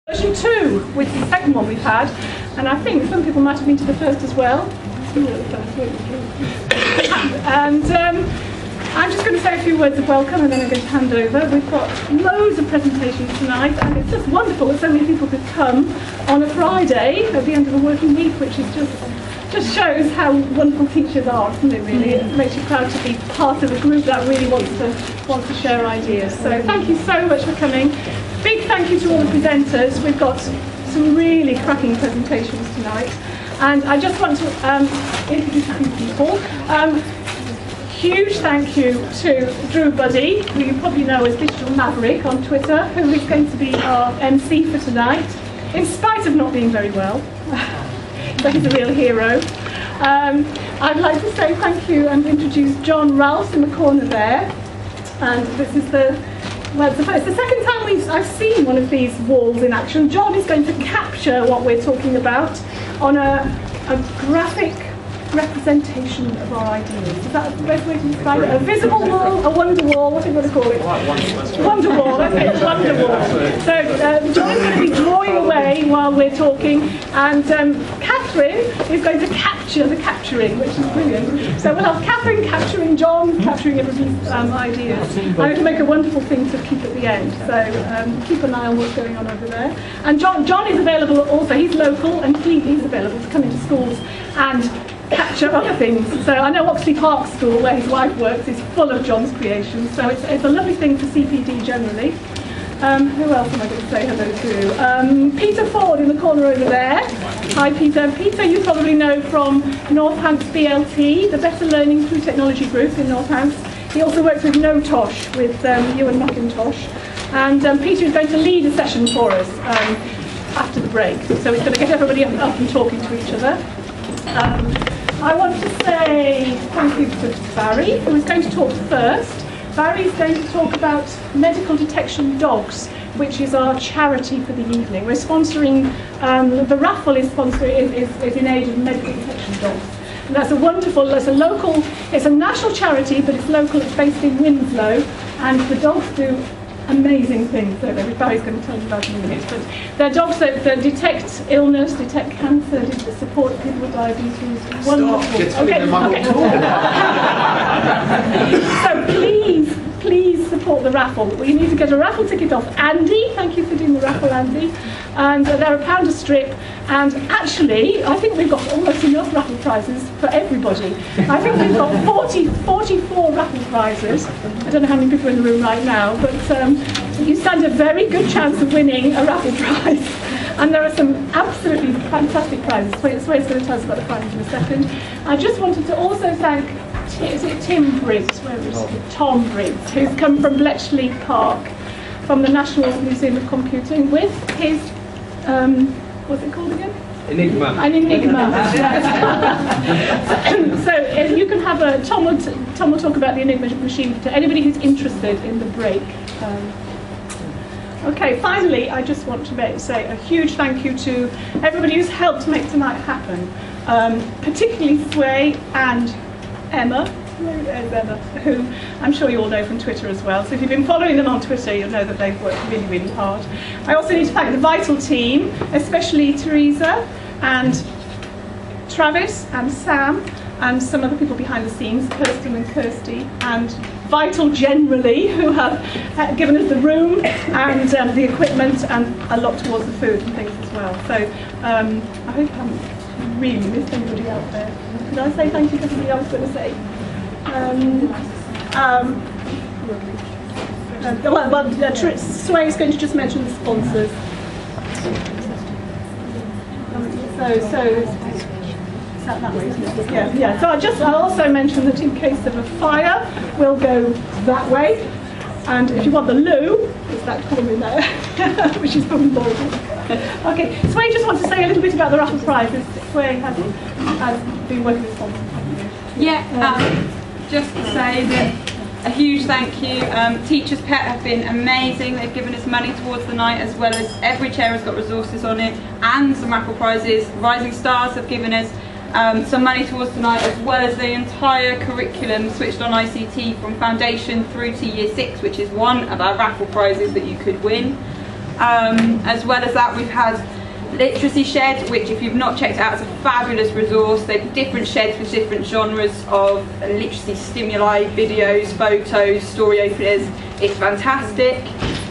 Version 2, which is the second one we've had, and I think some people might have been to the first as well. And I'm just going to say a few words of welcome and then I'm going to hand over. We've got loads of presentations tonight and it's just wonderful that so many people could come on a Friday at the end of a working week, which is just shows how wonderful teachers are, doesn't it really? It makes you proud to be part of a group that really wants to share ideas. So thank you so much for coming. Big thank you to all the presenters. We've got some really cracking presentations tonight. And I just want to introduce a few people. Huge thank you to Drew Buddy, who you probably know as Digital Maverick on Twitter, who is going to be our MC for tonight, in spite of not being very well. So he's a real hero. I'd like to say thank you and introduce John Ralph in the corner there. And this is it's the second time I've seen one of these walls in action. John is going to capture what we're talking about on a graphic representation of our ideas. Is that the best way to describe it? A visible wall, a wonder wall, what are you going to call it? Wonder wall, okay, wonder wall. So John's going to be drawing away while we're talking, and Catherine is going to capture the capturing, which is brilliant. So we'll have Catherine capturing John, capturing everybody's ideas. I'm going to make a wonderful thing to keep at the end. So keep an eye on what's going on over there. And John is available also. He's local and he's available to come into schools and capture other things. So I know Oxley Park School, where his wife works, is full of John's creations. So it's a lovely thing for CPD generally. Who else am I going to say hello to? Peter Ford in the corner over there. Hi Peter. Peter you probably know from Northants BLT, the Better Learning Through Technology group in Northants. He also works with NoTosh, with Ewan McIntosh. And Peter is going to lead a session for us after the break. So he's going to get everybody up and talking to each other. I want to say thank you to Barry, who is going to talk first. Barry is going to talk about Medical Detection Dogs, which is our charity for the evening. We're sponsoring, the raffle is in aid of Medical Detection Dogs. And that's a wonderful, it's a national charity, but it's local, it's based in Winslow, and the dogs do amazing things that Barry's going to tell you about in a minute. But they're dogs that detect illness, detect cancer, support people with diabetes. Wonderful. Okay. So please support the raffle. We need to get a raffle ticket off Andy. Thank you for doing the raffle, Andy. And they're £1 a strip. And actually, I think we've got almost enough raffle prizes for everybody. I think we've got 44 raffle prizes. I don't know how many people are in the room right now, but you stand a very good chance of winning a raffle prize. And there are some absolutely fantastic prizes. Sway's going to tell us about the prizes in a second. I just wanted to also thank, is it Tim Briggs? Where is it? Tom Briggs, who's come from Bletchley Park, from the National Museum of Computing, with his, what's it called again? Enigma. An Enigma. So you can have a, Tom will talk about the Enigma machine to anybody who's interested in the break. Okay, finally, I just want to say a huge thank you to everybody who's helped make tonight happen, particularly Sway and Emma. There's Emma, who I'm sure you all know from Twitter as well. So if you've been following them on Twitter, you'll know that they've worked really, really hard. I also need to thank the Vital team, especially Teresa and Travis and Sam and some other people behind the scenes, Kirsten and Kirsty, and Vital generally, who have given us the room and the equipment and a lot towards the food and things as well. So I hope I haven't really missed anybody out there. Could I say thank you to somebody I was going to say? Sway is going to just mention the sponsors. That way, isn't it? Yeah. So I'll also mention that in case of a fire, we'll go that way. And if you want the loo, it's that corner there, which is probably more. Okay, Sway just wants to say a little bit about the raffle prizes. Sway has been working with sponsors. Yeah, just to say that a huge thank you. Teachers Pet have been amazing. They've given us money towards the night, as well as every chair has got resources on it and some raffle prizes. Rising Stars have given us some money towards tonight, as well as the entire curriculum switched on ICT from foundation through to year 6, which is one of our raffle prizes that you could win. As well as that, we've had Literacy Shed, which if you've not checked it out, is a fabulous resource. They've different sheds with different genres of literacy stimuli, videos, photos, story openers. It's fantastic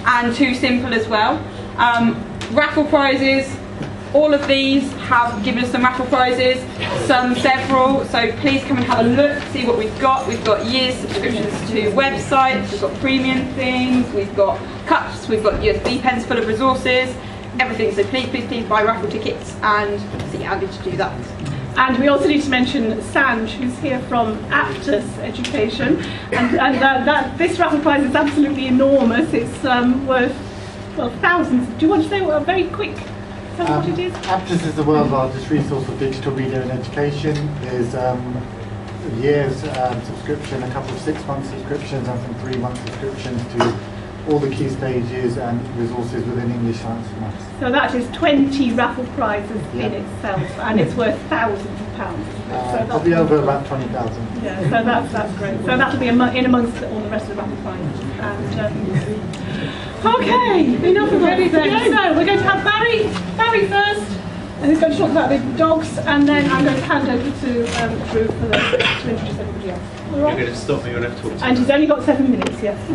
and too simple as well. Raffle prizes. All of these have given us some raffle prizes, several, so please come and have a look, see what we've got. We've got years subscriptions to websites, we've got premium things, we've got cups, we've got USB pens full of resources, everything. So please buy raffle tickets and see how to do that. And we also need to mention Sanj, who's here from Aptus Education, and this raffle prize is absolutely enormous. It's worth, well, thousands. Do you want to say a very quick? What it is? Aptus is the world's largest resource for digital media and education. There's a year's subscription, a couple of 6-month subscriptions and some 3-month subscriptions to all the key stages and resources within English, Science and Maths. So that is 20 raffle prizes in itself, and it's worth thousands of pounds. So probably over about 20,000. Yeah, so that's great. So that'll be in amongst all the rest of the raffle prizes. And, okay, enough of everything. So we're going to have Barry first, and he's going to talk about the dogs, and then I'm going to hand over to Drew to introduce everybody else. All right? You're going to stop me when I've talked to you. And he's only got 7 minutes, yes.